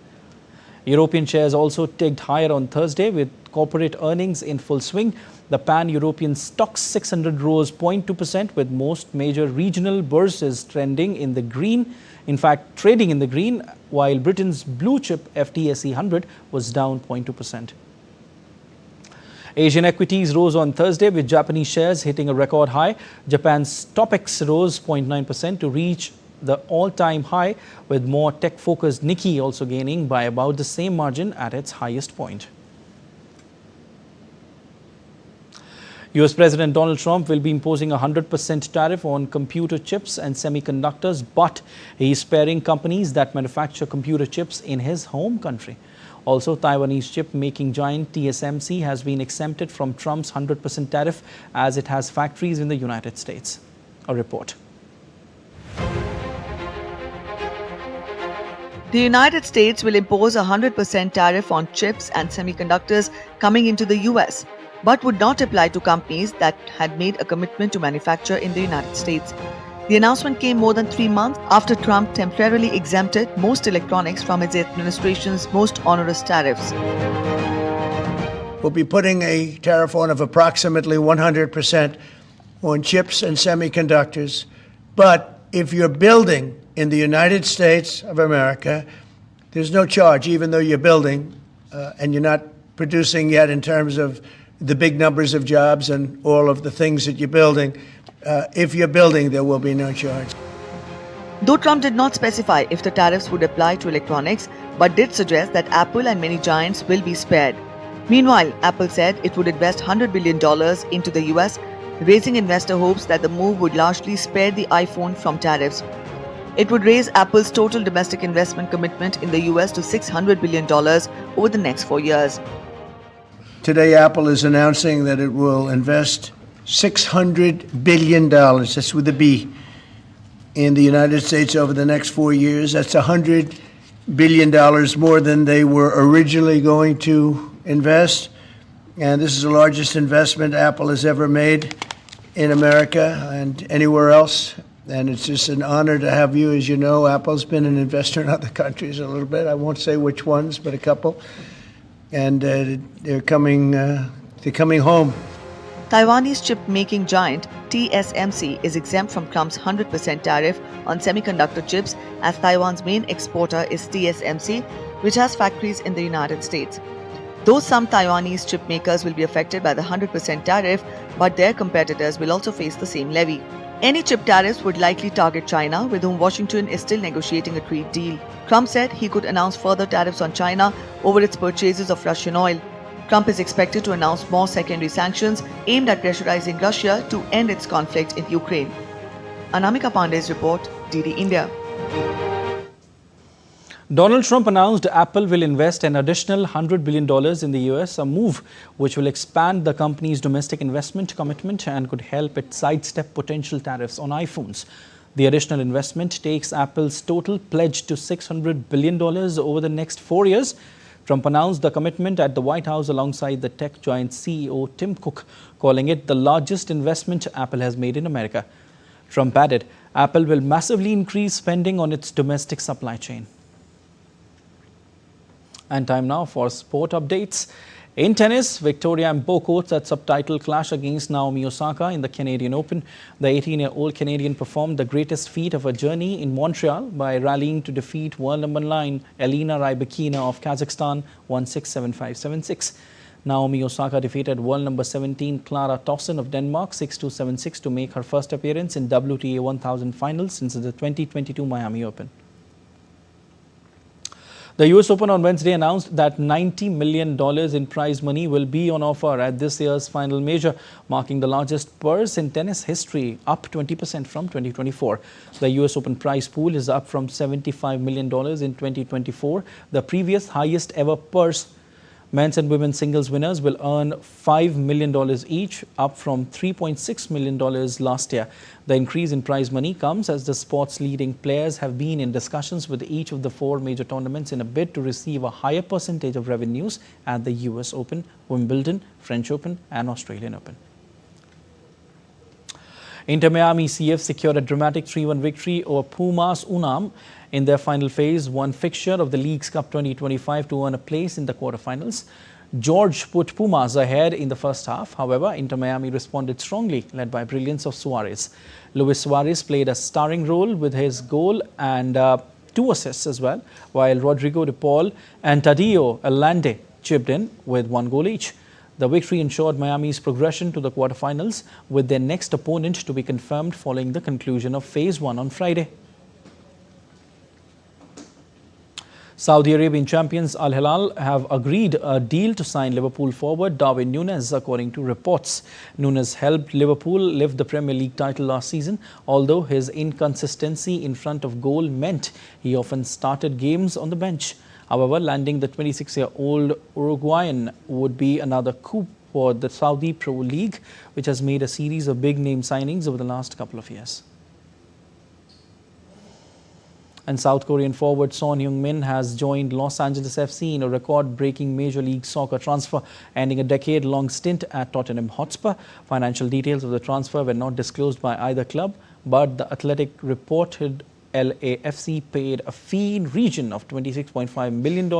European shares also ticked higher on Thursday with corporate earnings in full swing. The pan-European Stoxx 600 rose 0.2% with most major regional bourses trending in the green. In fact, trading in the green, while Britain's blue chip FTSE 100 was down 0.2%. Asian equities rose on Thursday with Japanese shares hitting a record high. Japan's Topix rose 0.9% to reach the all-time high, with more tech-focused Nikkei also gaining by about the same margin at its highest point. US President Donald Trump will be imposing a 100% tariff on computer chips and semiconductors, but he is sparing companies that manufacture computer chips in his home country. Also, Taiwanese chip-making giant TSMC has been exempted from Trump's 100% tariff as it has factories in the United States. A report. The United States will impose a 100% tariff on chips and semiconductors coming into the US, but would not apply to companies that had made a commitment to manufacture in the United States. The announcement came more than 3 months after Trump temporarily exempted most electronics from his administration's most onerous tariffs. We'll be putting a tariff on of approximately 100% on chips and semiconductors. But if you're building in the United States of America, there's no charge, even though you're building and you're not producing yet in terms of the big numbers of jobs and all of the things that you're building. If you're building, there will be no charge. Though Trump did not specify if the tariffs would apply to electronics, but did suggest that Apple and many giants will be spared. Meanwhile, Apple said it would invest $100 billion into the US, raising investor hopes that the move would largely spare the iPhone from tariffs. It would raise Apple's total domestic investment commitment in the US to $600 billion over the next 4 years. Today, Apple is announcing that it will invest $600 billion, that's with a B, in the United States over the next 4 years. That's $100 billion more than they were originally going to invest. And this is the largest investment Apple has ever made in America and anywhere else. And it's just an honor to have you. As you know, Apple's been an investor in other countries a little bit. I won't say which ones, but a couple. And they're coming home. Taiwanese chip-making giant TSMC is exempt from Trump's 100% tariff on semiconductor chips, as Taiwan's main exporter is TSMC, which has factories in the United States. Though some Taiwanese chip makers will be affected by the 100% tariff, but their competitors will also face the same levy. Any chip tariffs would likely target China, with whom Washington is still negotiating a trade deal. Trump said he could announce further tariffs on China over its purchases of Russian oil. Trump is expected to announce more secondary sanctions aimed at pressurizing Russia to end its conflict in Ukraine. Anamika Pandey's report, DD India. Donald Trump announced Apple will invest an additional $100 billion in the US, a move which will expand the company's domestic investment commitment and could help it sidestep potential tariffs on iPhones. The additional investment takes Apple's total pledge to $600 billion over the next 4 years. Trump announced the commitment at the White House alongside the tech giant CEO Tim Cook, calling it the largest investment Apple has made in America. Trump added, Apple will massively increase spending on its domestic supply chain. And time now for sport updates. In tennis, Victoria Mboko at subtitle clash against Naomi Osaka in the Canadian Open. The 18-year-old Canadian performed the greatest feat of her journey in Montreal by rallying to defeat world number 9 Elena Rybakina of Kazakhstan 1-6, 7-5, 7-6. Naomi Osaka defeated world number 17 Clara Tauson of Denmark 6-2, 7-6 to make her first appearance in WTA 1000 finals since the 2022 Miami Open. The US Open on Wednesday announced that $90 million in prize money will be on offer at this year's final major, marking the largest purse in tennis history, up 20% from 2024. The US Open prize pool is up from $75 million in 2024, the previous highest ever purse. Men's and women's singles winners will earn $5 million each, up from $3.6 million last year. The increase in prize money comes as the sport's leading players have been in discussions with each of the 4 major tournaments in a bid to receive a higher percentage of revenues at the US Open, Wimbledon, French Open and Australian Open. Inter Miami CF secured a dramatic 3-1 victory over Pumas Unam in their final phase 1 fixture of the Leagues Cup 2025 to earn a place in the quarterfinals. George put Pumas ahead in the first half. However, Inter Miami responded strongly, led by brilliance of Suarez. Luis Suarez played a starring role with his goal and 2 assists as well, while Rodrigo de Paul and Tadeo Allende chipped in with 1 goal each. The victory ensured Miami's progression to the quarterfinals, with their next opponent to be confirmed following the conclusion of Phase 1 on Friday. Saudi Arabian champions Al Hilal have agreed a deal to sign Liverpool forward Darwin Nunes, according to reports. Nunes helped Liverpool lift the Premier League title last season, although his inconsistency in front of goal meant he often started games on the bench. However, landing the 26-year-old Uruguayan would be another coup for the Saudi Pro League, which has made a series of big-name signings over the last couple of years. And South Korean forward Son HeungMin has joined Los Angeles FC in a record-breaking Major League Soccer transfer, ending a decade-long stint at Tottenham Hotspur. Financial details of the transfer were not disclosed by either club, but The Athletic reported LAFC paid a fee in region of $26.5 million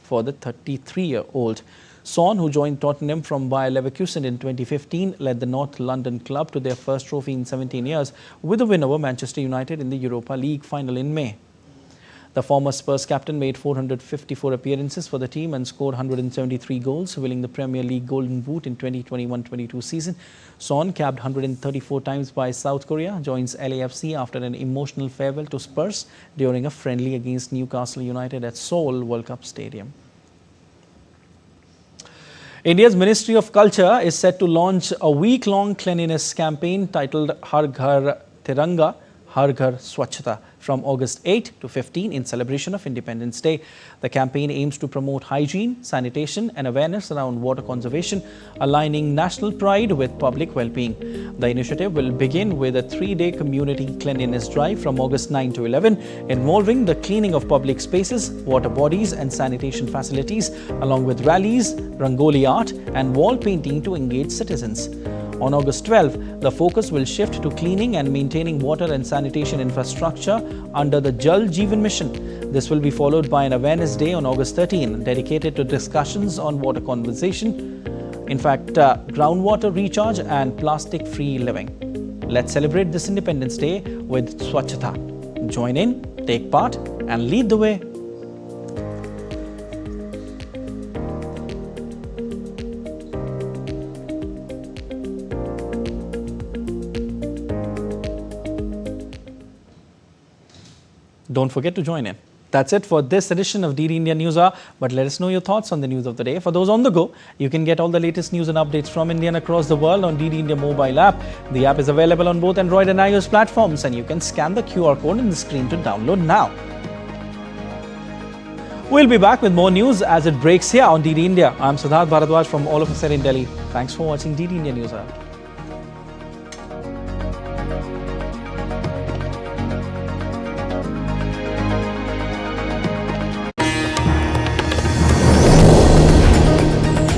for the 33-year-old. Son, who joined Tottenham from Bayer Leverkusen in 2015, led the North London club to their first trophy in 17 years, with a win over Manchester United in the Europa League final in May. The former Spurs captain made 454 appearances for the team and scored 173 goals, winning the Premier League Golden Boot in 2021-22 season. Son, capped 134 times by South Korea, joins LAFC after an emotional farewell to Spurs during a friendly against Newcastle United at Seoul World Cup Stadium. India's Ministry of Culture is set to launch a week-long cleanliness campaign titled Har Ghar Tiranga, Har Ghar Swachhata from August 8 to 15 in celebration of Independence Day. The campaign aims to promote hygiene, sanitation and awareness around water conservation, aligning national pride with public well-being. The initiative will begin with a 3-day community cleanliness drive from August 9 to 11, involving the cleaning of public spaces, water bodies and sanitation facilities, along with rallies, rangoli art and wall painting to engage citizens. On August 12, the focus will shift to cleaning and maintaining water and sanitation infrastructure under the Jal Jeevan mission. This will be followed by an awareness day on August 13, dedicated to discussions on water conservation, groundwater recharge and plastic-free living. Let's celebrate this Independence Day with Swachhata. Join in, take part and lead the way. Don't forget to join in. That's it for this edition of DD India News Hour. But let us know your thoughts on the news of the day. For those on the go, you can get all the latest news and updates from India and across the world on DD India mobile app. The app is available on both Android and iOS platforms, and you can scan the QR code on the screen to download now. We'll be back with more news as it breaks here on DD India. I'm Siddharth Bharadwaj from all of us here in Delhi. Thanks for watching DD India News Hour.